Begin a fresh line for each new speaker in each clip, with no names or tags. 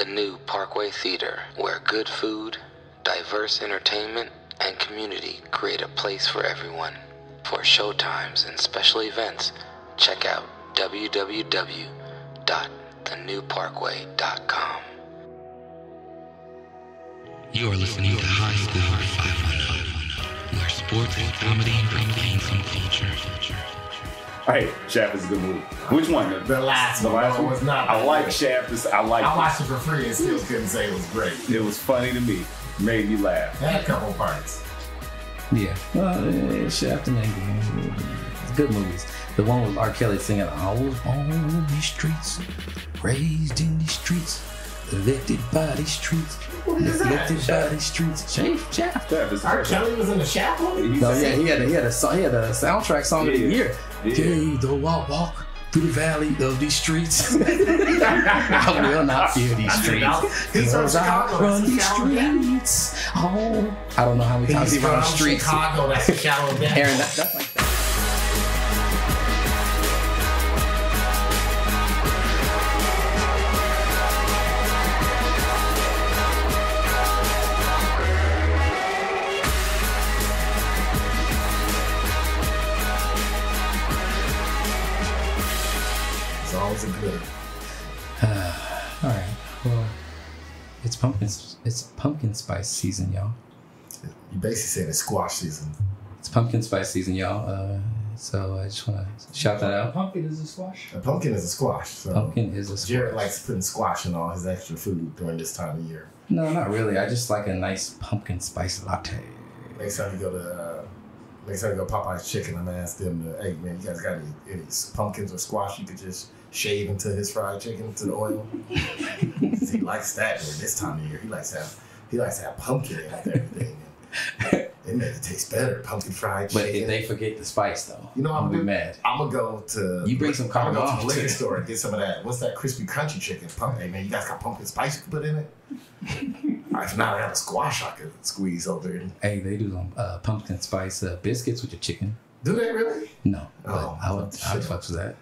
the new Parkway Theater, where good food, diverse entertainment, and community create a place for everyone. For showtimes and special events, check out www.thenewparkway.com.
You are listening to High Score 500, where sports and comedy bring some culture.
Hey, Shaft is a good movie. Which one?
The last one was not.
I like Shaft. I
watched it for free and still couldn't say it was great.
It was funny to me. Made me laugh.
It had a couple parts.
Yeah. Shaft and Angle. Good movies. The one with R. Kelly singing, I was born in these streets, raised in these streets, elected by these streets.
What is that?
Elected by these streets. Shaft.
R. Kelly was in the Shaft one?
No, yeah, he had a soundtrack song of the year. Yeah, though I walk through the valley of these streets, I will not fear these streets. Because I run these streets. Oh, I don't know how many times he run the streets.
Chicago, that's a shadow of death.
Aaron, that's like that. All right. Well, it's pumpkin spice season, y'all.
You basically said it's squash season.
It's pumpkin spice season, y'all. So I just want to shout that out.
Pumpkin is a squash.
A pumpkin is a squash. So
pumpkin is a squash.
Jared likes putting squash in all his extra food during this time of year.
No, not really. I just like a nice pumpkin spice latte.
Next time you go Popeye's Chicken, I'm gonna ask them, hey man, you guys got any pumpkins or squash you could just shave into his fried chicken to the oil? He likes that this time of year. He likes to have pumpkin in it and everything. It makes it taste better. Pumpkin fried chicken.
But if they forget the spice though,
you know,
I'm gonna be mad.
I'm gonna go to
you bring some
I'm gonna go to the liquor store and get some of that. What's that crispy crunchy chicken? Hey man, you guys got pumpkin spice you can put in it? If not, I have a squash I could squeeze over it.
Hey, they do some pumpkin spice biscuits with your chicken.
Do they really?
No, but I would fuck with that.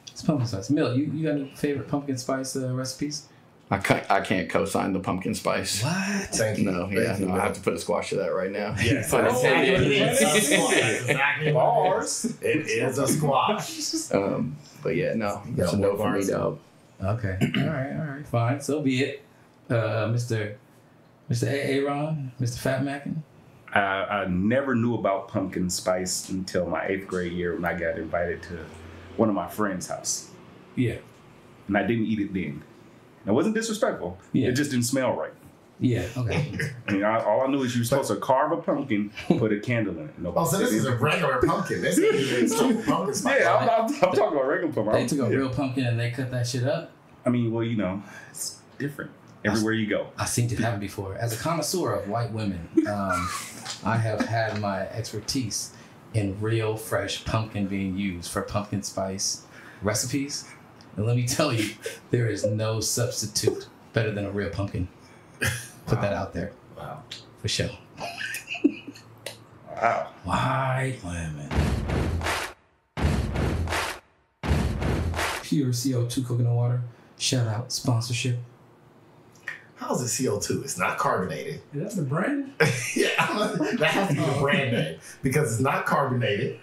It's pumpkin spice. Mill, you got any favorite pumpkin spice recipes?
I can't co-sign the pumpkin spice.
What?
Thank you.
No, I have to put a squash to that right now.
Yes. Exactly. Bars. It is a squash.
But yeah, no. That's a no for me, dog.
Okay. All right. Fine. So be it. Mr. Aaron, Mr. Fat Mackin.
I never knew about pumpkin spice until my 8th grade year when I got invited to one of my friends' house.
Yeah.
And I didn't eat it then. It wasn't disrespectful.
Yeah.
It just didn't smell right.
Yeah, okay.
I mean, all I knew is you were supposed to carve a pumpkin, put a candle in it.
So this is a regular pumpkin. This is pumpkin spice.
Yeah, I'm talking about regular pumpkin.
They took a real pumpkin and they cut that shit up?
I mean, well, it's different everywhere you go.
I've seen it happen before. As a connoisseur of white women, I have had my expertise in real fresh pumpkin being used for pumpkin spice recipes. And let me tell you, there is no substitute better than a real pumpkin. Put that out there.
Wow.
For sure.
Wow.
White women. Pure CO2 coconut water. Shout out sponsorship.
How's it CO2? It's not carbonated.
Is that the brand?
Yeah, that has to be the brand name because it's not carbonated.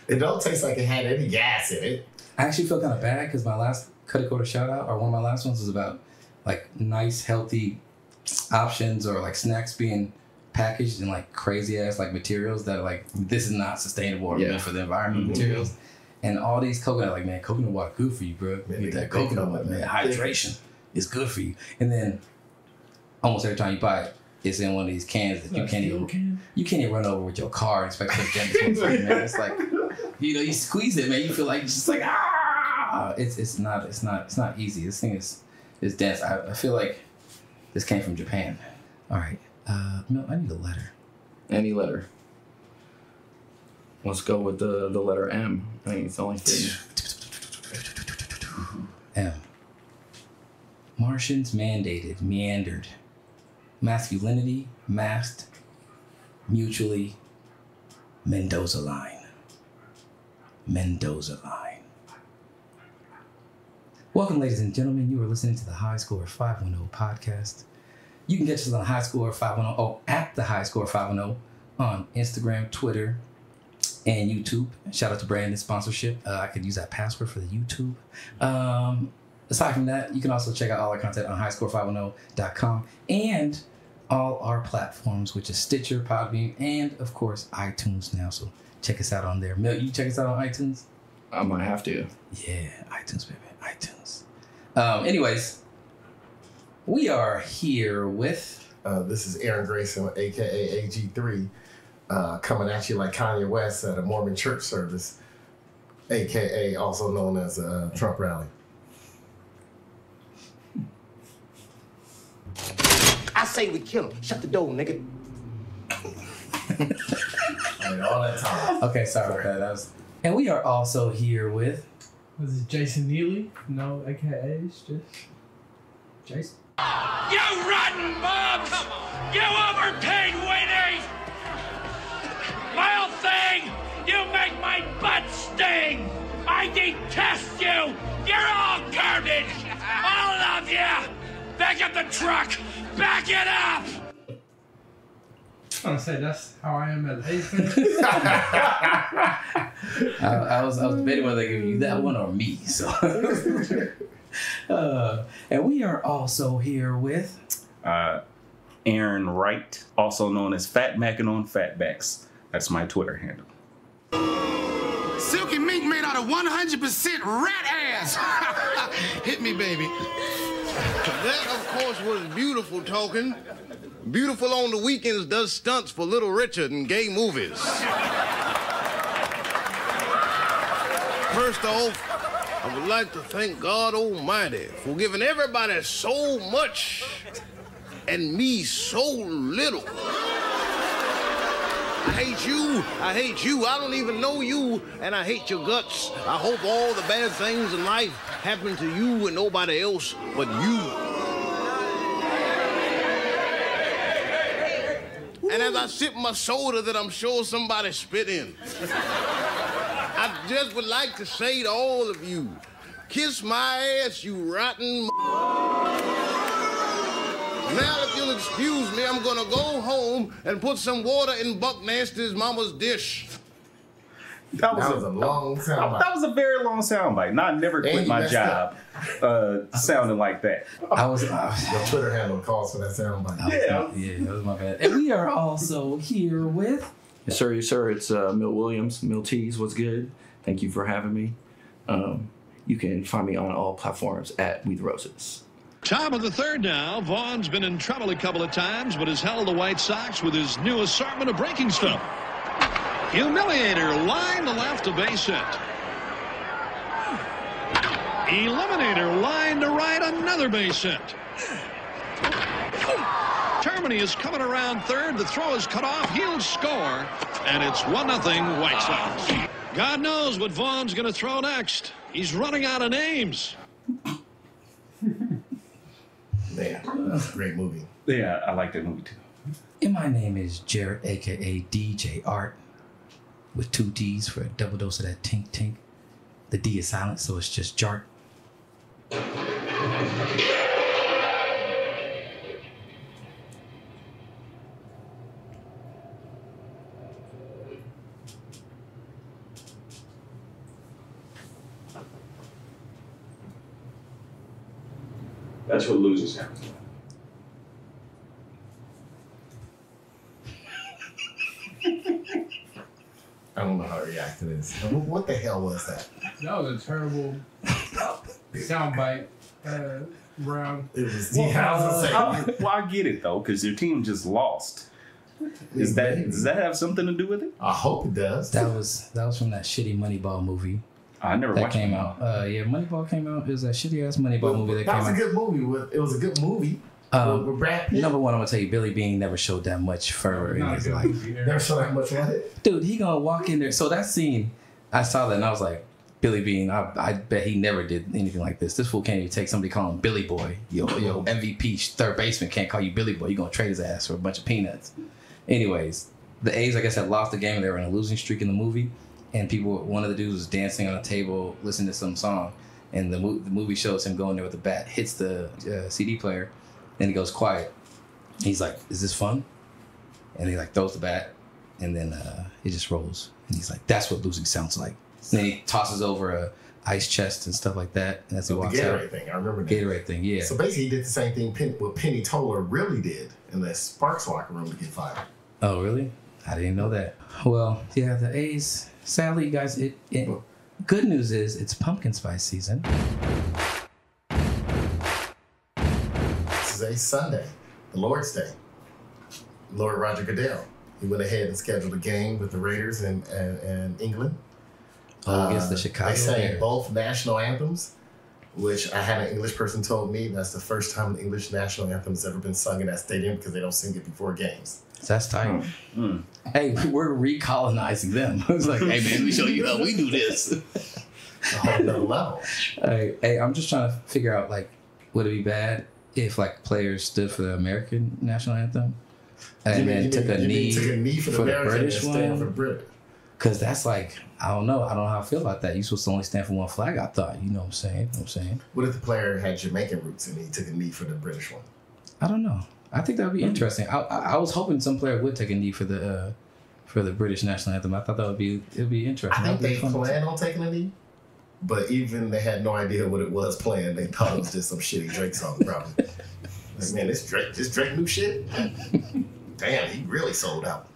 It don't taste like it had any gas in it.
I actually feel kind of bad because my last Cut a Quarter shout out, or one of my last ones, was about like nice, healthy options or like snacks being packaged in like crazy ass like materials that are like, this is not sustainable or good for the environment materials. And all these coconut, like, man, coconut water good for you, bro. You get that coconut water, man. Hydration is good for you. And then almost every time you buy it, it's in one of these cans that you can't even run over with your car and expect to get it, man. It's like, you squeeze it, man. You feel like it's just like it's not easy. This thing is dense. I feel like this came from Japan. All right, no, I need a letter.
Any letter. Let's go with the letter M. I think it's the only thing.
M. Martians mandated, meandered. Masculinity, masked, mutually, Mendoza line. Welcome, ladies and gentlemen. You are listening to the High Score 510 podcast. You can catch us on High Score 510, at the High Score 510 on Instagram, Twitter, and YouTube. Shout out to Brandon's sponsorship. I could use that password for the YouTube. Aside from that, you can also check out all our content on highscore510.com and all our platforms, which is Stitcher, Podbean, and of course iTunes now. So check us out on there. Milt, you check us out on iTunes?
I might have to.
Yeah, iTunes, baby, iTunes. Anyways, we are here with...
This is Aaron Grayson, a.k.a. AG3, coming at you like Kanye West at a Mormon church service, a.k.a. also known as a Trump rally.
I say we kill him. Shut the door, nigga.
I mean, all that time.
Okay, sorry about that. And we are also here with...
This is Jason Neely. No, AKA, it's just Jason.
You rotten bums! You overpaid Winnie! Vile thing! You make my butt sting! I detest you! You're all garbage! All of you! Back up the truck! Back it up!
I was gonna say that's how I am as a fan.
I was debating whether to give you that one or me. So, and we are also here with
Aaron Wright, also known as Fat Mackin' on Fatbacks. That's my Twitter handle.
Silky mink made out of 100% rat ass! Hit me, baby.
That, of course, was beautiful talking. Beautiful on the weekends does stunts for Little Richard in gay movies. First off, I would like to thank God Almighty for giving everybody so much and me so little. I hate you. I hate you. I don't even know you, and I hate your guts. I hope all the bad things in life happen to you and nobody else but you. And as I sip my soda that I'm sure somebody spit in, I just would like to say to all of you, kiss my ass, you rotten. Now, if you'll excuse me, I'm gonna go home and put some water in Buck Nasty's mama's dish.
That was
a long soundbite.
That was a very long soundbite. And I never quit my job sounding like that.
I was
Your Twitter handle calls for that soundbite.
yeah, that was my bad. And we are also here with...
Yes, sir. Yes, sir. It's Milt Williams. Milties, what's good? Thank you for having me. You can find me on all platforms at We the Roses.
Top of the third now. Vaughn's been in trouble a couple of times, but has held the White Sox with his new assortment of breaking stuff. Humiliator, line to left, a base hit. Eliminator, line to right, another base hit. Termini is coming around third. The throw is cut off. He'll score, and it's 1-0 White Sox. God knows what Vaughn's going to throw next. He's running out of names.
Man, that's a great movie.
Yeah, I like that movie too.
And my name is Jared, a.k.a. DJ Art, with 2 D's for a double dose of that tink tink. The D is silent, so it's just Jart.
That's what losing sounds like.
I don't know how to react to this. What the hell was that?
That was a terrible soundbite round.
It was. I was gonna say.
Well, I get it though, because your team just lost. Does that have something to do with it?
I hope it does.
That was from that shitty Moneyball movie.
I never
that
watched
came
Moneyball.
out. Yeah, Moneyball came out. It was that shitty ass Moneyball movie that came out.
That was a good movie. It was a good movie. With Brad Pitt.
Number one, I'm gonna tell you, Billy Bean never showed that much fervor in his life.
Never showed that much what?
Dude, he gonna walk in there. So that scene, I saw that and I was like, Billy Bean, I bet he never did anything like this. This fool can't even take somebody calling him Billy Boy. Yo, MVP third baseman can't call you Billy Boy. You gonna trade his ass for a bunch of peanuts. Anyways, the A's, I guess, had lost the game and they were in a losing streak in the movie. And one of the dudes was dancing on a table, listening to some song. And the movie shows him going there with the bat, hits the CD player, and he goes quiet. He's like, "Is this fun?" And he like throws the bat, and then he just rolls. And he's like, "That's what losing sounds like." And then he tosses over a ice chest and stuff like that. And as he walks
the
out,
Gatorade thing, I remember that.
Gatorade thing, yeah.
So basically, he did the same thing what Penny Toller really did in the Sparks locker room to get fired.
Oh, really? I didn't know that. Well, yeah, the A's. Sadly, you guys, good news is it's pumpkin spice season.
This is a Sunday, the Lord's Day. Lord Roger Goodell. He went ahead and scheduled a game with the Raiders in England.
Against the Chicago
They sang
Bears.
both national anthems, which I had an English person told me that's the first time the English national anthem has ever been sung in that stadium because they don't sing it before games.
That's tight. Hey, we're recolonizing them. It's like, hey, man, let me show you how we do this.
A whole nother level.
Hey, I'm just trying to figure out, like, would it be bad if, like, players stood for the American national anthem and then took a knee
for
the
American
British
and stand
one?
for the British.
Because that's like, I don't know how I feel about that. You're supposed to only stand for one flag, I thought. You know what I'm saying?
What if the player had Jamaican roots and he took a knee for the British one?
I don't know. I think that would be interesting. I was hoping some player would take a knee for the British national anthem. I thought that would be interesting.
I think they plan on taking a knee, but even they had no idea what it was playing. They thought it was just some shitty Drake song, probably. Like, man, this Drake new shit? Damn, he really sold out.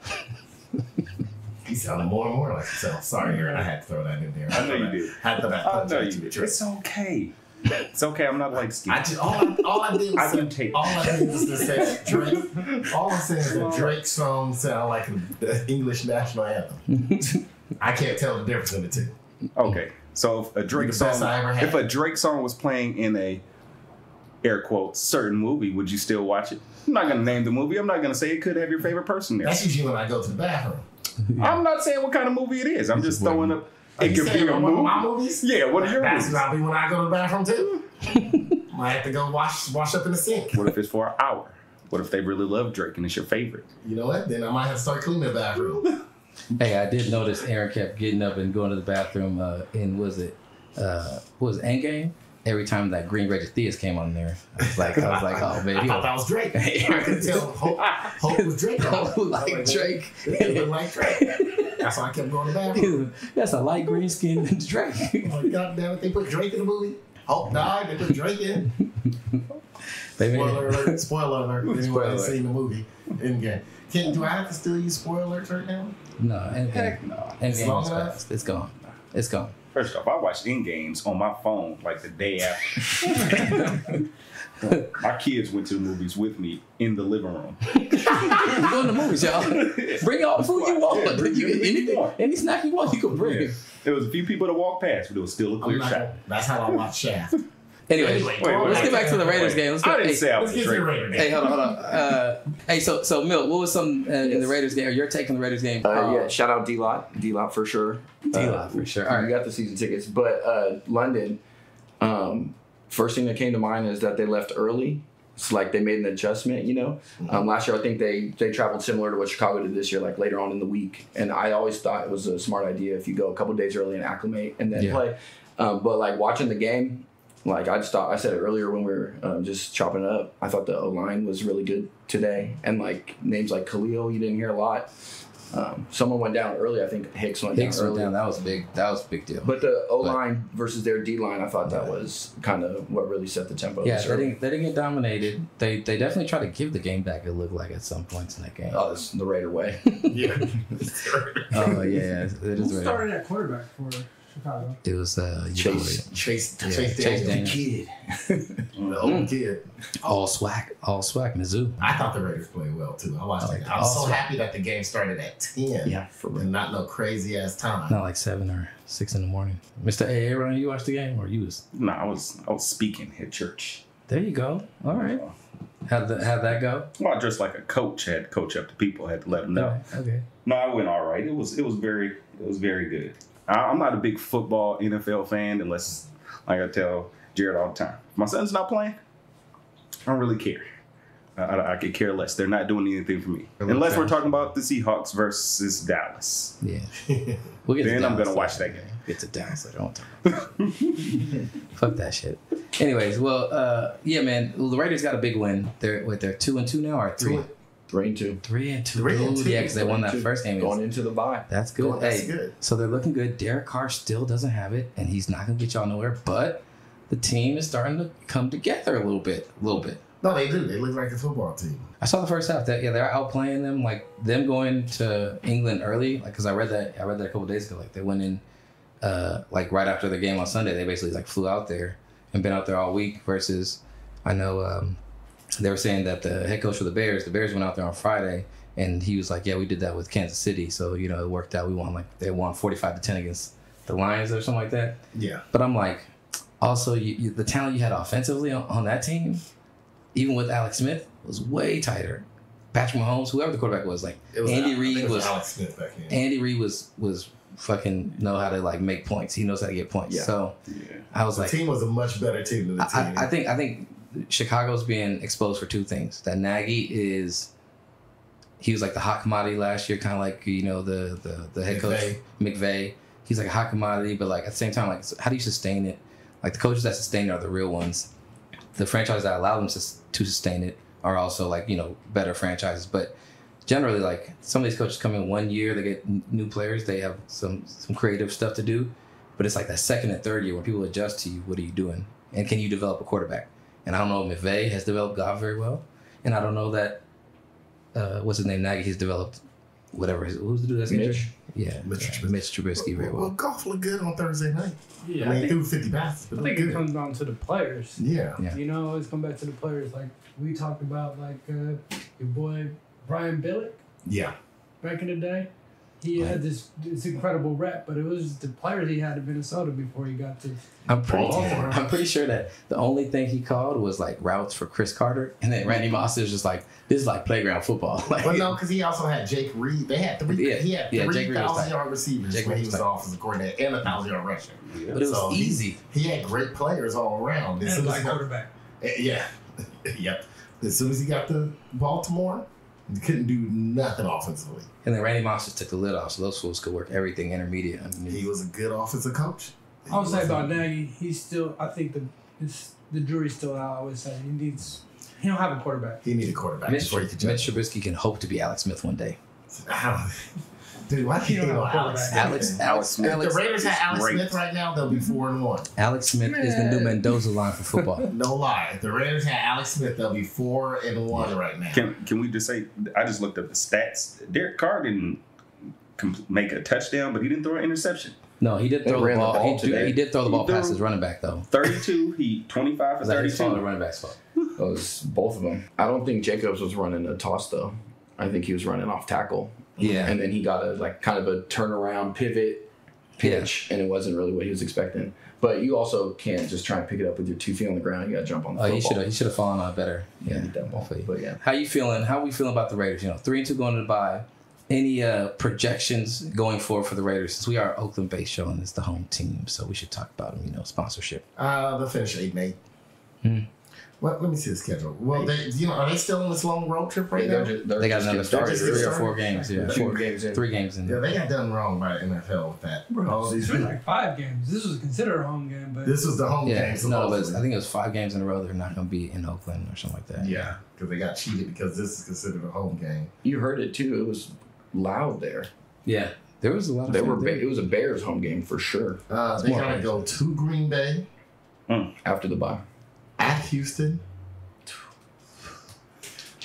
He sounded more and more like himself. Sorry, Aaron, I had to throw that in there.
I know you did.
Had to that
I know you did. It's okay. It's okay. I'm not like Steve.
All I did was to say Drake. All I'm saying is that Drake's songs sound like the English national anthem. I can't tell the difference in the two.
Okay, so if a Drake song was playing in a air quotes certain movie, would you still watch it? I'm not gonna name the movie. I'm not gonna say it could have your favorite person there.
That's usually when I go to the bathroom.
I'm not saying what kind of movie it is. I'm just throwing up.
It could be one of my movies.
Yeah, what are your
movies?
movies?
That's when I go to the bathroom too. Might have to go wash up in the sink.
What if it's for an hour? What if they really love Drake and it's your favorite?
You know what? Then I might have to start cleaning the bathroom.
Hey, I did notice Aaron kept getting up and going to the bathroom in Endgame? Every time that Green Ranger Theus came on there, I was like, oh man,
I thought that was Drake. I could tell Hope was Drake.
Hope like Drake.
It looked like Drake. That's why I kept going to the bathroom.
That's a light green skin Drake.
Oh my God damn it! They put Drake in the movie. Hope died. They put Drake in. Spoiler alert! Spoiler alert! Anyone has seen the movie? Endgame. Do I have to still use spoiler alerts right now?
No, Endgame.
No.
Endgame is fast. It's gone. It's gone.
First off, I watched Endgames on my phone like the day after. My kids went to the movies with me in the living room.
We're going to the movies, y'all. Bring all the food you want.
Yeah, bring anything,
any snack you want, you can bring.
Yeah. There was a few people that walked past, but it was still a clear shot.
That's how I watch Shaft.
Anyway, let's get back to the Raiders game.
I didn't say I was
get to the Raiders game.
Hey, hold on. Hey, so Milt, what was some in the Raiders game? Or your take on the Raiders game?
Yeah, shout out D-Lot for sure.
D-Lot for sure.
All right, we got the season tickets, but London. First thing that came to mind is that they left early. It's like they made an adjustment, you know. Last year, I think they traveled similar to what Chicago did this year, like later on in the week. And I always thought it was a smart idea if you go a couple days early and acclimate and then play. But like watching the game, like I said it earlier when we were just chopping it up. I thought the O-line was really good today, and like names like Khalil, you didn't hear a lot. Someone went down early. I think Hicks went down early.
That was big. That was a big deal.
But the O-line versus their D-line, I thought that was kind of what really set the tempo.
Yeah, they didn't get dominated. They definitely tried to give the game back, it looked like, at some points in that game.
Oh, it's the Raider way.
Yeah.
Oh, yeah. It is
Who started at quarterback for Chicago?
It was
Chase
Daniels.
Kid. The old kid.
All swag, Mizzou.
I thought the Raiders played well too. I watched it. I was so happy that the game started at 10.
Yeah, for real.
And not no crazy ass time.
Not like 7 or 6 in the morning. Mr. Aaron, you watched the game, or you was?
No, I was speaking at church.
There you go. All right. How'd that go?
Well, just like a coach had to coach up the people, had to let them know.
Okay.
No, I went all right. It was very good. I'm not a big football NFL fan unless, like I tell Jared all the time, if my son's not playing, I don't really care. I could care less. They're not doing anything for me. Unless we're talking about the Seahawks versus Dallas.
Yeah. We'll get
then
to
I'm going to
Dallas
watch
later.
that game.
Get to Dallas later. I won't talk about that. Fuck that shit. Anyways, well, yeah, man. Well, the Raiders got a big win. They're 2-2 now or 3?
3-2.
3-2. Yeah, because they won that first game.
Going into the bye.
That's good.
That's good.
So they're looking good. Derek Carr still doesn't have it, and he's not going to get y'all nowhere. But the team is starting to come together a little bit.
No, they do. They look like a football team.
I saw the first half. They're outplaying them. Like them going to England early. Like because I read that a couple days ago. Like they went in, like right after the game on Sunday. They basically like flew out there and been out there all week. Versus, I know they were saying that the head coach for the Bears went out there on Friday and he was like, yeah, we did that with Kansas City. So you know it worked out. They won 45-10 against the Lions or something like that.
Yeah.
But I'm like, also the talent you had offensively on that team. Even with Alex Smith, was way tighter. Patrick Mahomes, whoever the quarterback was, like Andy Reid was
Alex Smith back in.
Andy Reid was fucking know how to like make points. He knows how to get points. Yeah. So I was
the team was a much better team than the team.
I think Chicago's being exposed for two things. That Nagy he was like the hot commodity last year, kind of like the head coach McVay. He's like a hot commodity, but like at the same time, like how do you sustain it? Like the coaches that sustain it are the real ones. The franchises that allow them to sustain it are also like better franchises. But generally, like some of these coaches come in 1 year, they get new players, they have some creative stuff to do, but it's like that second and third year when people adjust to you. What are you doing? And can you develop a quarterback? And I don't know if McVay has developed Goff very well, and I don't know that what's his name, Nagy, he's developed whatever. Who's the dude that's
Mitch?
Yeah, Mitch Trubisky very well.
Well, Goff looked good on Thursday night.
Yeah,
I mean, he threw 50 passes, but
I think
good.
it comes down to the players.
Yeah.
Always come back to the players. Like we talked about, like your boy Brian Billick.
Yeah.
Back in the day, he had this incredible rep, but it was the players he had in Minnesota before he got to.
I'm pretty sure that the only thing he called was like routes for Chris Carter, and then Randy Moss is just like, this is like playground football. Like,
well, no, because he also had Jake Reed. They had three. He had 3,000-yard receivers when he was offensive coordinator and 1,000-yard rusher.
But it was easy.
He had great players all around.
And a quarterback.
Yeah. Yep. As soon as he got to Baltimore, he couldn't do nothing offensively.
And then Randy Moss just took the lid off, so those fools could work everything intermediate.
He was a good offensive coach.
I would say about Nagy, he's still. I think the jury's still out. I would say he don't have a quarterback.
He needs a quarterback.
Mitch Trubisky can hope to be Alex Smith one day.
Dude, why can't you know Alex Smith? If the Raiders had Alex Smith right now, they'll be 4-1.
Alex Smith is the new Mendoza line for football.
No lie. If the Raiders had Alex Smith, they'll be 4-1 right now.
Can we just say, I just looked up the stats. Derek Carr didn't make a touchdown, but he didn't throw an interception.
No, he did throw the ball. He did throw the ball past his running back, though.
32, he 25 for 32.
His fault or running back's fault?
It was both of them. I don't think Jacobs was running a toss, though. I think he was running off tackle.
Yeah.
And then he got a kind of a turnaround pivot pitch, and it wasn't really what he was expecting. But you also can't just try and pick it up with your 2 feet on the ground. You got to jump on the football.
He should have fallen on better. Yeah,
that ball. But yeah.
How you feeling? How we feeling about the Raiders? 3-2 going to the bye. Any projections going forward for the Raiders? Since we are Oakland-based show and it's the home team, so we should talk about them. Sponsorship.
They'll finish 8-8. Well, let me see the schedule. Well, are they still on this long road trip right now?
They got another 3 or 4 games. Yeah, 3 games in.
Yeah, they got done wrong by the NFL with that.
Bro, it's been like 5 games. This was considered a home game, but
this was the home game.
No, but I think it was 5 games in a row. They're not going to be in Oakland or something like that.
Yeah, because they got cheated because this is considered a home game.
You heard it too. It was loud there.
Yeah, there was a lot of.
It was a Bears home game for sure.
They gotta go to Green Bay
after the bye,
at Houston.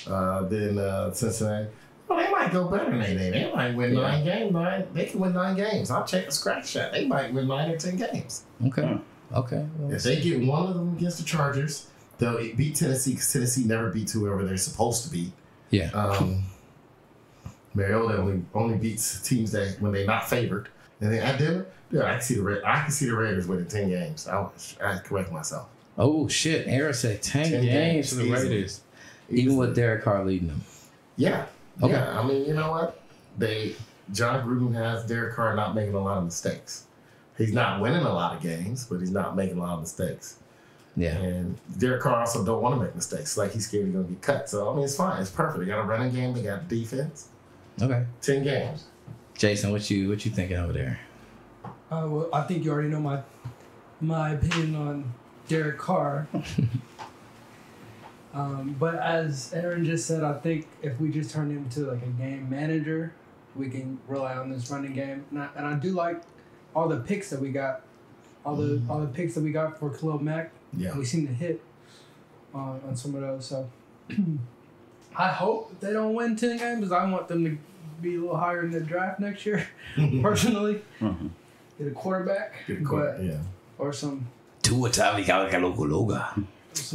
Then Cincinnati. Well, they might go better than 8-8. They might win 9 games. They can win 9 games. I'll check a scratch shot. They might win 9 or 10 games.
Okay. Well,
if they get one of them against the Chargers, they'll beat Tennessee because Tennessee never beats whoever they're supposed to beat.
Yeah.
Mariota only beats teams when they're not favored. And then at Denver, I can see the Raiders winning 10 games. I correct myself.
Oh shit! Aaron said 10 games for the Raiders. Even with Derek Carr leading them.
Yeah.
Okay.
Yeah. I mean, you know what? John Gruden has Derek Carr not making a lot of mistakes. He's not winning a lot of games, but he's not making a lot of mistakes.
Yeah.
And Derek Carr also don't want to make mistakes. Like he's scared he's going to get cut. So, I mean, it's fine. It's perfect. They got a running game. They got defense.
Okay.
10 games.
Jason, what you thinking over there?
Well, I think you already know my opinion on Derek Carr. But as Aaron just said, I think if we just turn him into like a game manager, we can rely on this running game. And I do like all the picks that we got, all the picks that we got for Khalil Mack.
Yeah.
We seem to hit on some of those. So I hope they don't win 10 games because I want them to be a little higher in the draft next year, personally. Get a quarterback. Or some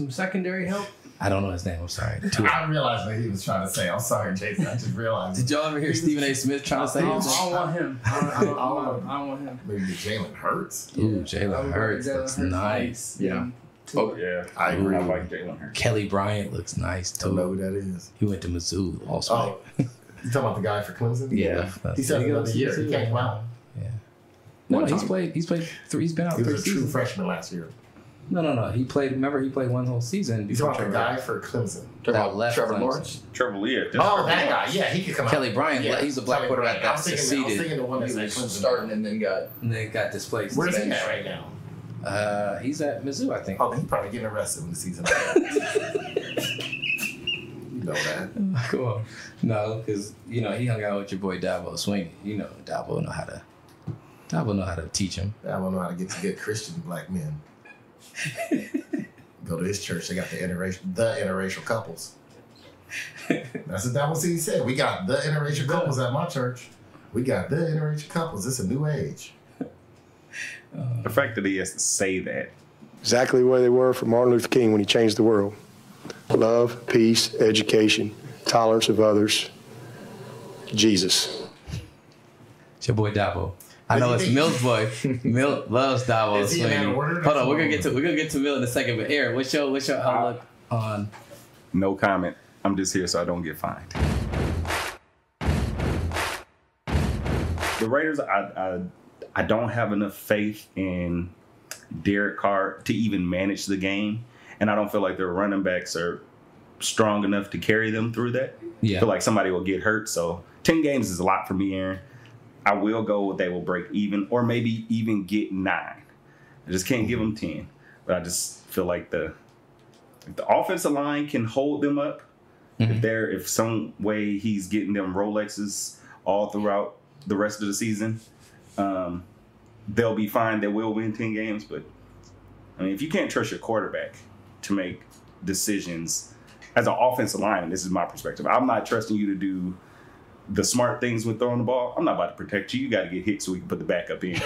secondary help.
I don't know his name. I'm sorry.
I realized what he was trying to say. I'm sorry, Jason. I just realized.
Did y'all ever hear Stephen A. Smith trying to say his name?
I don't want him. I don't want him.
Maybe Jalen Hurts.
Ooh, Jalen Hurts looks nice.
Yeah. Oh, yeah. I agree. I like Jalen Hurts.
Kelly Bryant looks nice, too.
I don't know who that is.
He went to Mizzou also.
Oh, you talking about the guy for Clemson?
Yeah.
He said another year. He can't come out.
Yeah. No, he's been out 3 seasons.
He was a true freshman last year.
No. He played one whole season.
He's about the guy for Clemson.
That left
Trevor
Clemson.
Lawrence?
Trevor Lear.
Oh, that guy. Yeah, he could come
Kelly
out.
Bryant, he's a black quarterback that succeeded.
I was thinking the one that's
He was starting and then got
displaced.
Where's he at right now?
He's at Mizzou, I think.
Oh, he's probably getting arrested when the season You know that.
Come on. No, because, he hung out with your boy Dabo Sweeney. Dabo know how to teach him.
Dabo know how to get to good Christian black men. Go to his church. They got the interracial couples. That's what Dabo C said. We got the interracial couples at my church. We got the interracial couples. It's a new age.
The fact that he has to say that.
Exactly where they were for Martin Luther King when he changed the world. Love, peace, education, tolerance of others. Jesus.
It's your boy Dabo. I know it's Milt's boy. Milt loves Dabo Sweeney. Hold on, we're gonna get to Milt in a second. But Aaron, what's your outlook on?
No comment. I'm just here so I don't get fined. The Raiders, I don't have enough faith in Derek Carr to even manage the game, and I don't feel like their running backs are strong enough to carry them through that.
Yeah.
I feel like somebody will get hurt. So 10 games is a lot for me, Aaron. I will go with they will break even or maybe even get 9. I just can't give them 10. But I just feel like if the offensive line can hold them up, if some way he's getting them Rolexes all throughout the rest of the season, they'll be fine. They will win 10 games. But, I mean, if you can't trust your quarterback to make decisions as an offensive lineman, this is my perspective. I'm not trusting you to do the smart things with throwing the ball. I'm not about to protect you. You got to get hit so we can put the backup in.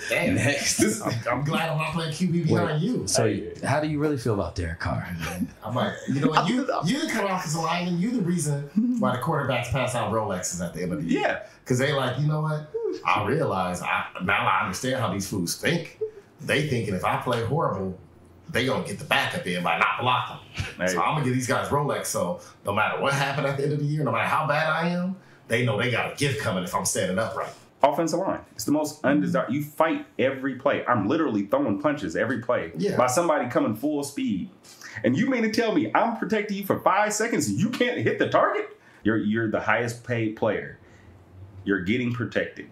Damn.
Next.
I'm glad I'm not playing QB behind you.
So, how do you really feel about Derek Carr?
I'm like, you know what? You the cut off as a lineman. You the reason why the quarterbacks pass out Rolexes at the end of the year. Yeah. Because they like, you know what? I realize, now I understand how these fools think. They thinking if I play horrible, they gonna get the backup in by not blocking. Hey. So I'm gonna give these guys Rolex. So no matter what happened at the end of the year, no matter how bad I am, they know they got a gift coming if I'm standing upright.
Offensive line. It's the most undesirable. You fight every play. I'm literally throwing punches every play by somebody coming full speed. And you mean to tell me I'm protecting you for 5 seconds and you can't hit the target? You're the highest paid player. You're getting protected.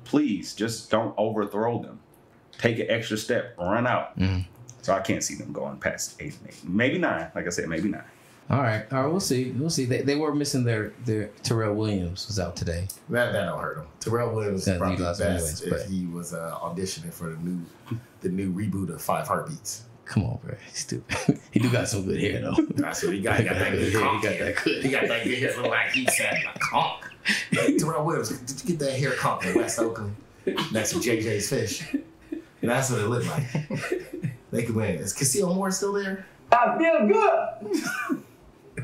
Please just don't overthrow them. Take an extra step. Run out. So I can't see them going past 8 and 8. Maybe 9. Like I said, maybe 9.
All right. We'll see. They were missing their Terrell Williams was out today.
That don't hurt him. Terrell Williams is probably best if he was auditioning for the new reboot of 5 Heartbeats.
Come on, bro. He's stupid. He do got some good hair though.
That's what he got. He got that good hair. He got that good hair. Look like he sat in a conch. Terrell Williams, did you get that hair conch in West Oakland next to JJ's Fish? And that's what it looked like. They could win. Is Castillo Moore still there?
I feel good.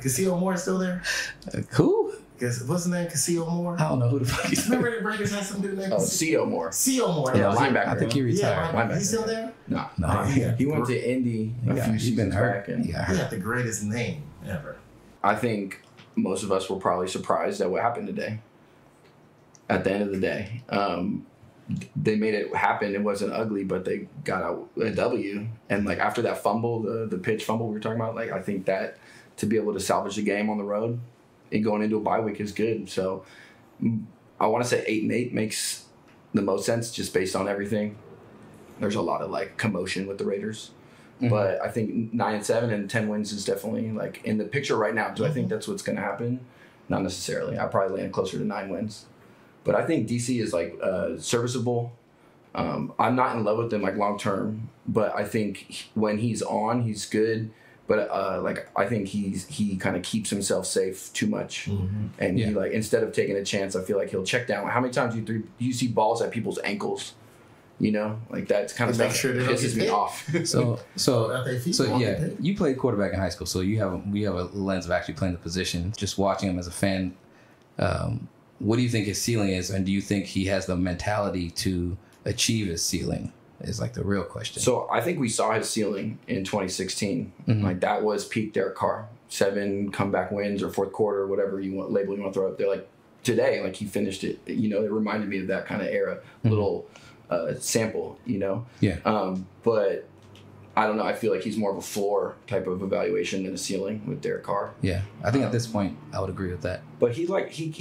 Castillo Moore still there?
Who?
What's his name? Castillo Moore?
I don't know who the fuck he's.
Remember the Breakers had some dude named
C.O. Moore.
C.O. Moore.
Yeah, linebacker.
I think he retired.
Yeah, he's still there?
No.
Yeah.
He went to Indy
He's been hurt.
He got the greatest name ever.
I think most of us were probably surprised at what happened today. At the end of the day. they made it happen. It wasn't ugly, but they got a W. And like after that fumble, the pitch fumble we were talking about, like I think that to be able to salvage the game on the road and going into a bye week is good. So I want to say 8-8 makes the most sense just based on everything. There's a lot of like commotion with the Raiders, but I think 9-7 and 10 wins is definitely like in the picture right now. Do I think that's what's going to happen? Not necessarily. I probably land closer to 9 wins. But I think DC is like serviceable. I'm not in love with him like long term, but I think when he's on, he's good. But like I think he kind of keeps himself safe too much, and he like instead of taking a chance, I feel like he'll check down. How many times do you see balls at people's ankles? You know, like that's kind of stuff that pisses me off.
So yeah, you played quarterback in high school, so we have a lens of actually playing the position. Just watching him as a fan. What do you think his ceiling is, and do you think he has the mentality to achieve his ceiling? Is like the real question.
So I think we saw his ceiling in 2016. Like that was peak Derek Carr. 7 comeback wins or fourth quarter, whatever label you want to throw up there. Like today, like he finished it. You know, it reminded me of that kind of era. Little sample. You know. Yeah. But I don't know. I feel like he's more of a floor type of evaluation than a ceiling with Derek Carr.
Yeah, I think at this point I would agree with that.
But he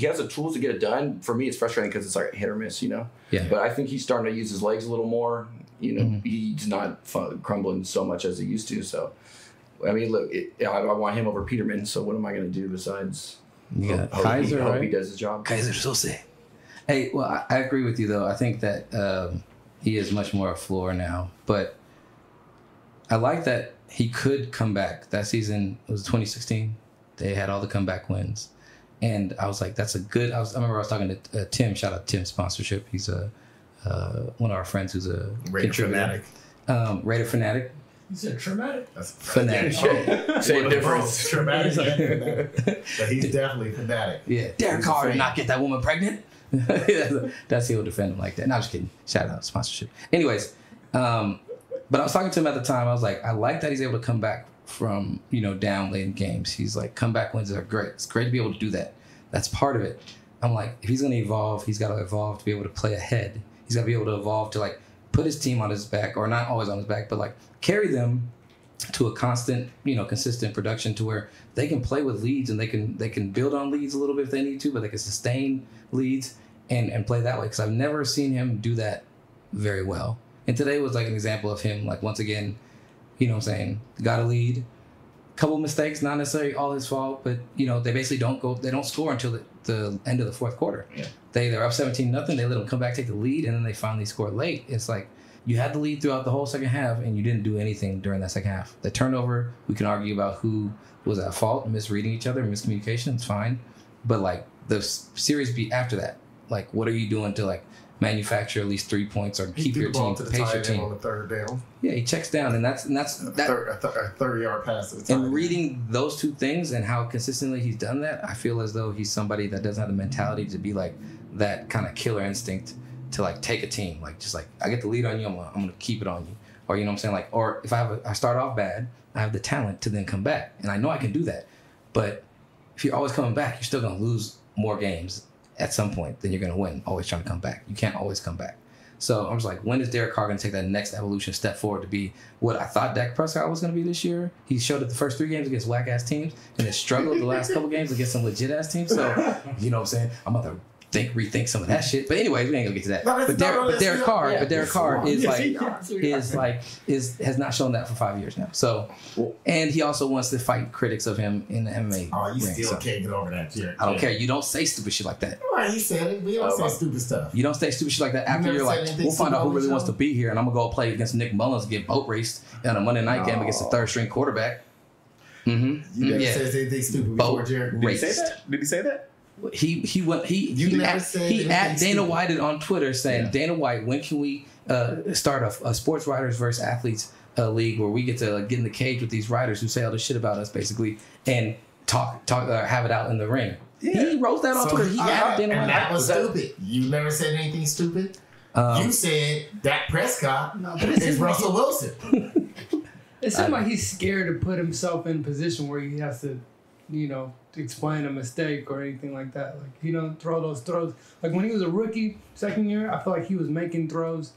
has the tools to get it done. For me, it's frustrating because it's like hit or miss, you know. Yeah. But I think he's starting to use his legs a little more. You know, he's not crumbling so much as he used to. So, I mean, look, I want him over Peterman. So what am I going to do besides?
Yeah, Kaiser.
Hope he does his job.
Kaiser's so sick. Hey, well, I agree with you though. I think that he is much more a floor now, but. I like that he could come back. That season, it was 2016. They had all the comeback wins. And I was like, that's a good... I remember I was talking to Tim. Shout out to Tim's sponsorship. He's one of our friends who's a...
Raider fanatic.
Raider fanatic.
You said traumatic?
That's
fanatic.
Same difference.
Traumatic and fanatic. But he's definitely fanatic.
Yeah. Derek Carr did not get that woman pregnant. That's he'll defend him like that. No, I'm just kidding. Shout out sponsorship. Anyways... But I was talking to him at the time. I was like, I like that he's able to come back from, down late in games. He's like, comeback wins are great. It's great to be able to do that. That's part of it. I'm like, if he's going to evolve, he's got to evolve to be able to play ahead. He's got to be able to evolve to like put his team on his back, or not always on his back, but like carry them to a constant, consistent production to where they can play with leads and they can build on leads a little bit if they need to, but they can sustain leads and play that way. Because I've never seen him do that very well. And today was like an example of him, like once again, got a lead, couple mistakes, not necessarily all his fault, but they basically don't score until the end of the fourth quarter. Yeah. They're up 17-0, they let them come back, take the lead, and then they finally score late. It's like you had the lead throughout the whole second half and you didn't do anything during that second half. The turnover, we can argue about who was at fault, misreading each other, miscommunication, it's fine. But like the series beat after that, like what are you doing to like manufacture at least 3 points or keep your team, pace your team
on the third down.
Yeah, he checks down, and that's
a 30-yard pass to the tight end.
And reading those two things and how consistently he's done that, I feel as though he's somebody that doesn't have the mentality to be like that kind of killer instinct to like take a team, like just like I get the lead on you, I'm gonna keep it on you, or what I'm saying, like, or if I start off bad, I have the talent to then come back, and I know I can do that, but if you're always coming back, you're still gonna lose more games at some point, then you're going to win, always trying to come back. You can't always come back. So I was like, when is Derek Carr going to take that next evolution step forward to be what I thought Dak Prescott was going to be this year? He showed it the first 3 games against whack-ass teams and then struggled the last couple games against some legit-ass teams. So, you know what I'm saying? I'm about to rethink some of that shit. But anyway, we ain't gonna get to that. But Derek Carr has not shown that for 5 years now. So, and he also wants to fight critics of him in the MMA.
Oh, you still can't get over that, Jared.
I don't care. You don't say stupid shit like that.
Right, he said it. We don't say stupid stuff.
You don't say stupid shit like that after you're like, we'll find out who really wants to be here, and I'm gonna go play against Nick Mullins and get boat raced in a Monday night game against a third string quarterback.
You never said anything stupid before, Jared.
Did he say that? Did he say that?
He at Dana White on Twitter saying, Dana White, when can we start a sports writers versus athletes league where we get to get in the cage with these writers who say all this shit about us basically and talk have it out in the ring. Yeah. He wrote that on Twitter. He at Dana White.
And that was stupid. You never said anything stupid. You said Dak Prescott is Russell Wilson.
It seems like he's scared to put himself in a position where he has to explain a mistake or anything like that. Like he don't throw those throws. Like when he was a rookie, second year, I feel like he was making throws,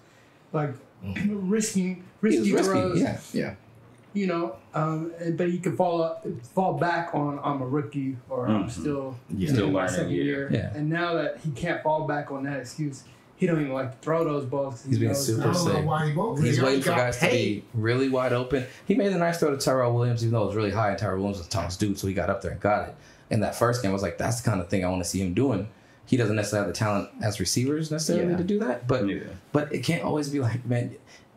like risky throws.
Yeah.
But he could fall back on I'm a rookie or I'm still in my second year.
Yeah.
And now that he can't fall back on that excuse, he don't even like to throw those balls.
He's being super safe.
Why he won't.
He's
He
waiting for
already
guys
got
to be really wide open. He made a nice throw to Tyrell Williams, even though it was really high, and Tyrell Williams was the tallest dude, so he got up there and got it. In that first game, I was like, that's the kind of thing I want to see him doing. He doesn't necessarily have the talent as receivers necessarily to do that, but it can't always be like, man,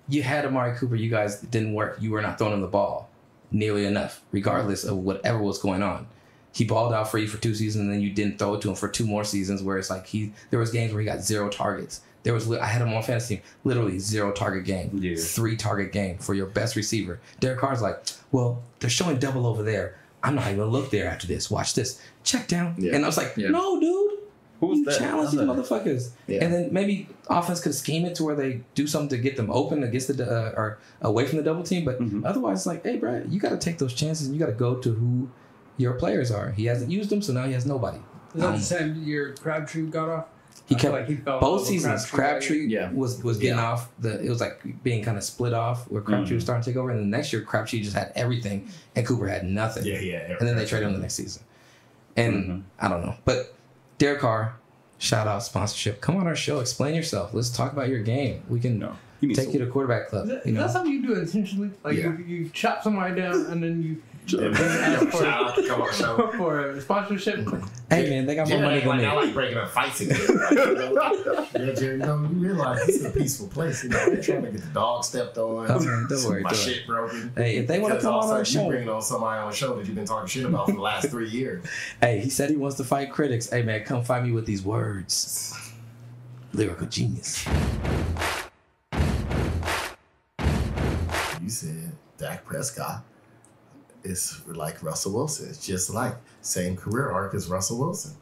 you had Amari Cooper, you guys didn't work. You were not throwing him the ball nearly enough, regardless of whatever was going on. He balled out for you for 2 seasons, and then you didn't throw it to him for 2 more seasons, where it's like there was games where he got 0 targets. I had him on fantasy team, literally 0 target game, 3 target game for your best receiver. Derek Carr's like, well, they're showing double over there. I'm not even gonna look there after this. Watch this. Check down. Yeah. And I was like, no, dude.
Who's
you challenge these motherfuckers.
Yeah.
And then maybe offense could scheme it to where they do something to get them open against or away from the double team. But otherwise, it's like, hey, bro, you got to take those chances and you got to go to who your players are. He hasn't used them, so now he has nobody.
Is that the same year Crabtree got off?
He kept both seasons. Crabtree was getting off. It was like being kind of split off where Crabtree was starting to take over, and the next year Crabtree just had everything, and Cooper had nothing. And then they traded him the next season. And I don't know, but Derek Carr, shout out sponsorship. Come on our show, explain yourself. Let's talk about your game. We can take you to quarterback club.
Is that something you do intentionally? Like you chop somebody down and then you. Ask for a sponsorship.
Hey man, they got more money than me.
I like breaking up fights again. Jerry, you realize this is a peaceful place. They're trying to get the dog stepped on.
Don't worry.
My shit broken.
Hey, if they want to come on our show,
you bringing on somebody on the show that you've been talking shit about for the last 3 years.
Hey, he said he wants to fight critics. Hey man, come fight me with these words. Lyrical genius.
You said Dak Prescott. It's like Russell Wilson. It's just like same career arc as Russell Wilson.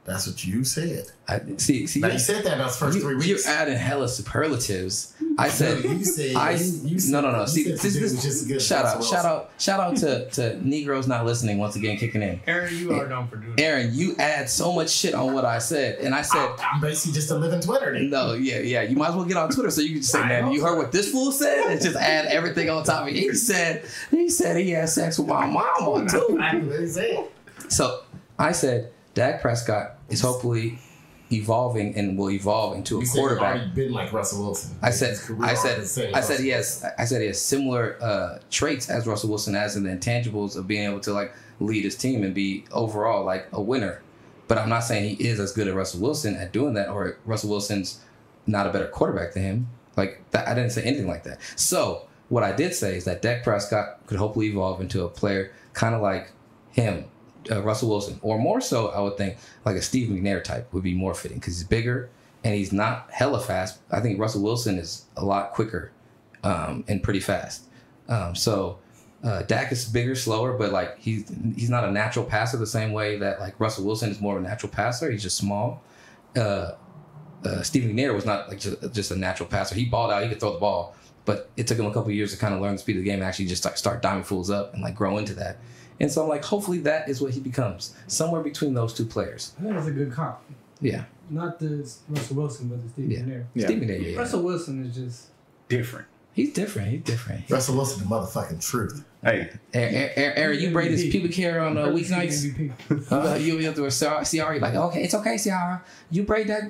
That's what you said.
See.
Now you said that in those first 3 weeks.
You're adding hella superlatives. I said.
You said.
No. See,
this
shout out to Negroes not listening once again, kicking in.
Aaron, you are known for doing.
Aaron, you add so much shit on what I said, and I said
I'm basically just a living Twitter. Then.
No, yeah. You might as well get on Twitter so you can just say, man, you heard what this fool said, and just add everything on top of it. He said he had sex with my mama too. So I said Dak Prescott is hopefully evolving and will evolve into a quarterback.
Already been like Russell Wilson.
I said he has similar traits as Russell Wilson has in the intangibles of being able to like lead his team and be overall like a winner. But I'm not saying he is as good as Russell Wilson at doing that, or Russell Wilson's not a better quarterback than him. Like that, I didn't say anything like that. So what I did say is that Dak Prescott could hopefully evolve into a player kind of like him. Russell Wilson, or more so, I would think like a Steve McNair type would be more fitting because he's bigger and he's not hella fast. I think Russell Wilson is a lot quicker and pretty fast. So Dak is bigger, slower, but like he's not a natural passer the same way that like Russell Wilson is more of a natural passer. He's just small. Steve McNair was not like just a natural passer. He balled out. He could throw the ball, but it took him a couple of years to kind of learn the speed of the game and actually just start diming fools up and like grow into that. And so I'm like, hopefully that is what he becomes. Somewhere between those two players.
I think that's a good comp.
Yeah.
Not the Russell Wilson, but the Steve McNair.
Yeah. Steve McNair, yeah.
Russell Wilson is just...
different.
He's different.
Russell Wilson, the motherfucking truth.
Hey.
Aaron, you braid his pubic hair on weeknights. You have to Ciara, like, okay, it's okay, Ciara. You braid that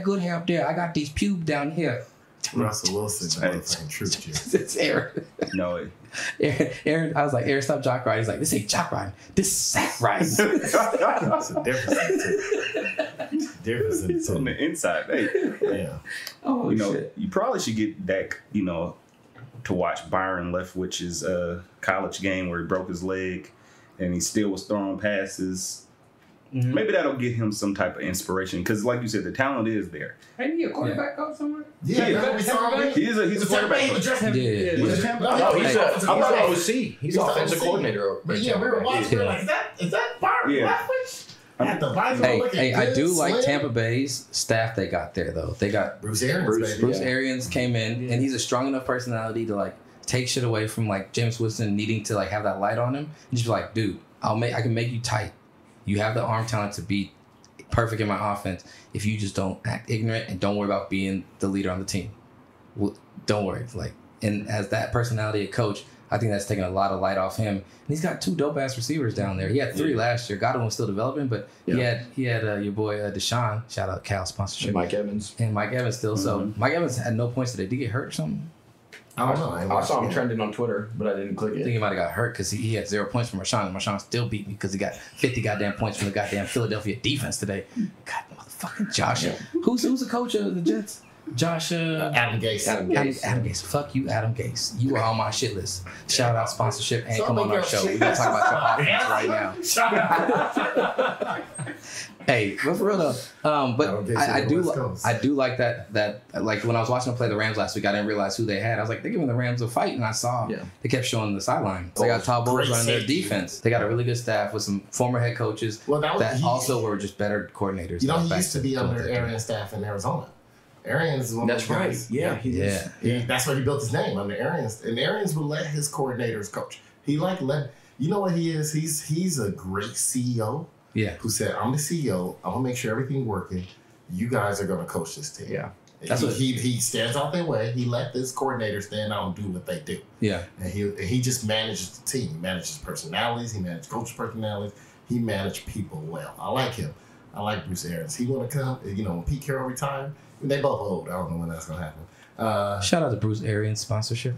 good hair up there. I got these pubes down here.
Russell Wilson, the motherfucking truth.
It's Aaron.
No.
Aaron, I was like, Aaron, stop jock riding. He's like, this ain't jock riding. This is sack riding.
That's a difference.
It's on the inside. Hey.
Yeah.
Oh, shit.
You probably should get Dak, to watch Byron Leftwich's college game where he broke his leg and he still was throwing passes. Mm-hmm. Maybe that'll get him some type of inspiration because, like you said, the talent is there.
Ain't he a quarterback out somewhere?
Yeah. He's a quarterback.
He's
OC. He's offensive coordinator.
But we were watching. We're like, is that Byron Leftwich?
Hey, I do like Tampa Bay's staff they got there though. They got
Bruce Arians.
Bruce Arians came in, and he's a strong enough personality to like take shit away from like James Winston needing to like have that light on him and just be like, dude, I can make you tight. You have the arm talent to be perfect in my offense if you just don't act ignorant and don't worry about being the leader on the team. Well, don't worry. Like, and as that personality of coach, I think that's taking a lot of light off him. And he's got 2 dope ass receivers down there. He had 3 last year. Godwin was still developing, but he had your boy Deshaun. Shout out Cal sponsorship.
And Mike Evans.
And Mike Evans still. So Mike Evans had no points today. Did he get hurt or something?
I don't know.
I saw him trending on Twitter, but I didn't click
I think
it.
he might have got hurt because he had 0 points from Rashawn, and Rashawn still beat me because he got 50 goddamn points from the goddamn Philadelphia defense today. God, motherfucking Josh. Yeah. Who's the coach of the Jets? Josh.
Adam Gase.
Adam Gase. Fuck you, Adam Gase. You are on my shit list. Shout out sponsorship and come on our show. We're gonna talk about your offense right now. Shout out. Hey, but for real though, but I do like that like when I was watching them play the Rams last week, I didn't realize who they had. I was like, they're giving the Rams a fight, and I saw they kept showing the sideline. They got Todd Bowles running their defense. They got a really good staff with some former head coaches that also were just better coordinators.
You know, he used to be under Arians' staff in Arizona. Arians is one of those guys. That's where he built his name, under Arians. And Arians would let his coordinators coach. He you know what he is? He's a great CEO.
Yeah.
Who said, I'm the CEO, I'm gonna make sure everything's working. You guys are gonna coach this team.
Yeah.
He stands out their way. He let this coordinator stand out and do what they do.
Yeah.
And he just manages the team. He manages personalities, he manages coach personalities, he managed people well. I like him. I like Bruce Arians. He wanna come, when Pete Carroll retired, they both old. I don't know when that's gonna happen.
Shout out to Bruce Arians sponsorship.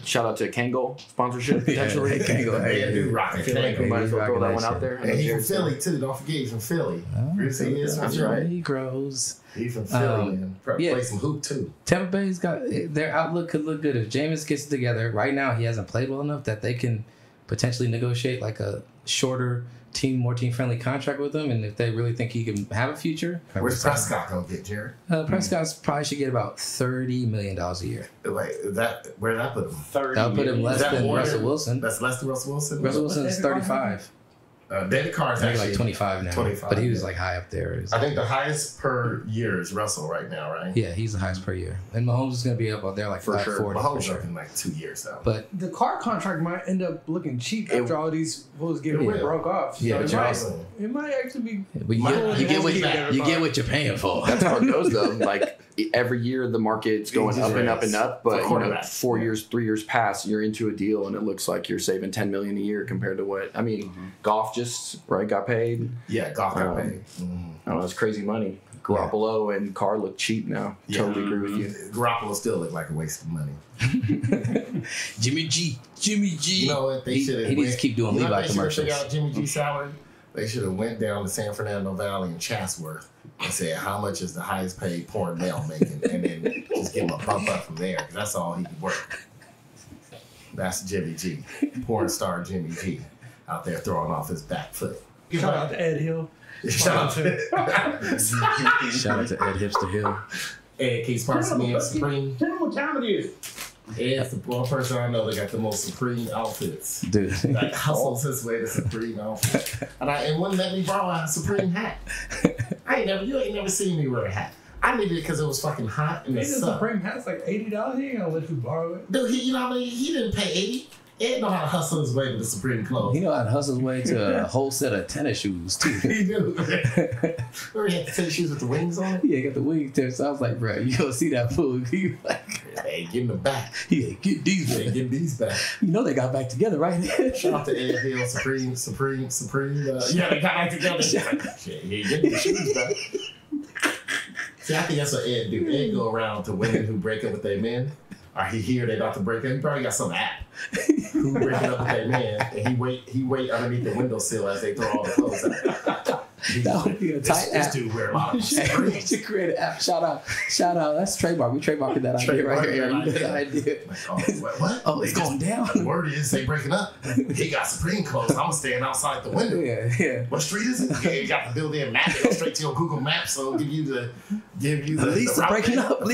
Shout out to Kangol sponsorship potentially.
Kangol,
dude, rocking Kangol.
Might as well throw that one out there.
And he's from Philly too. Don't forget he's from Philly.
That's right. He grows.
He's from Philly, man. Play some hoop too.
Tampa Bay's got their outlook could look good if Jameis gets it together. Right now, he hasn't played well enough that they can potentially negotiate like a shorter more team-friendly contract with him, and if they really think he can have a future.
Where's Prescott gonna get, Jared?
Prescott probably should get about $30 million a year.
Where did that put him?
That'll put him less than Russell Wilson.
That's less than Russell Wilson?
Russell Wilson's 35.
David Carr's actually
like 25 now. 25, but he was like high up there.
I think the highest per year is Russell right now, right?
Yeah, he's the highest per year. And Mahomes is going to be up there like
for sure.
40.
Mahomes up in like 2 years though.
But
the Carr contract might end up looking cheap after all these fools getting broke off.
Yeah,
so it might actually be.
You get what you're paying for.
That's how it goes though. Like every year the market's going up and up and up, but 4 years, 3 years pass, you're into a deal and it looks like you're saving $10 million a year compared to what Goff just got paid.
Yeah, Goff got paid.
I don't know, it's crazy money. Garoppolo and Carr look cheap now. Yeah. Totally agree with you.
Garoppolo still look like a waste of money.
Jimmy G.
You know what? They should have.
He needs to keep doing Levi commercials.
They should have Jimmy G's salary. They should have went down to San Fernando Valley and Chatsworth and said, how much is the highest paid porn male making? And then just give him a bump up from there, because that's all he could work. That's Jimmy G. Porn star Jimmy G. Out there throwing off his back foot.
Shout out to Ed Hill.
Shout out to Ed Hipster Hill.
Ed, can you sponsor me a Supreme?
Tell me what time it is.
Ed's the one person I know that got the most Supreme outfits.
Dude.
Like hustles his way to Supreme outfit. And wouldn't let me borrow a Supreme hat. You ain't never seen me wear a hat. I needed it because it was fucking hot in the sun.
Supreme hat's like $80. He ain't gonna let you borrow it.
Dude, you know how many? He didn't pay $80. Ed know how to hustle his way to the Supreme clothes.
He know how to hustle his way to a whole set of tennis shoes too.
He do. Remember he had the tennis shoes with the wings on it?
Yeah, he got the wings there. So I was like, bro, you gonna see that fool? You like,
hey, get them back.
Yeah, get these back.
Get these back.
You know they got back together, right?
Shout out to Ed Hill, Supreme. Yeah, they got back together. Shit, he get the shoes back. See, I think that's what Ed do. Ed go around to women who break up with their men. Or he hear they about to break up. He probably got some app who breaking up with their man, and he wait underneath the windowsill as they throw all the clothes out.
That would be a tight app.
This dude wear a lot of
we should create an app. Shout out. That's trademark. We trademarked that idea right here. That idea.
Like, what?
Oh, it's going down.
The word is they breaking up. He got Supreme clothes. I'm staying outside the window.
Yeah.
What street is it? Yeah, you got the built-in map. It goes straight to your Google Maps, so it'll give you the
Lisa breaking up.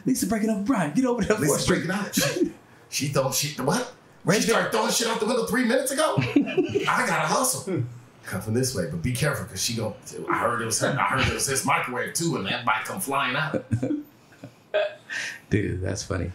Lisa breaking up. Brian, get over there.
Lisa breaking up. She thought what? She started throwing shit out the window 3 minutes ago. I gotta hustle. Come from this way, but be careful because she go. I heard it was his microwave too, and that might come flying out.
Dude, that's funny.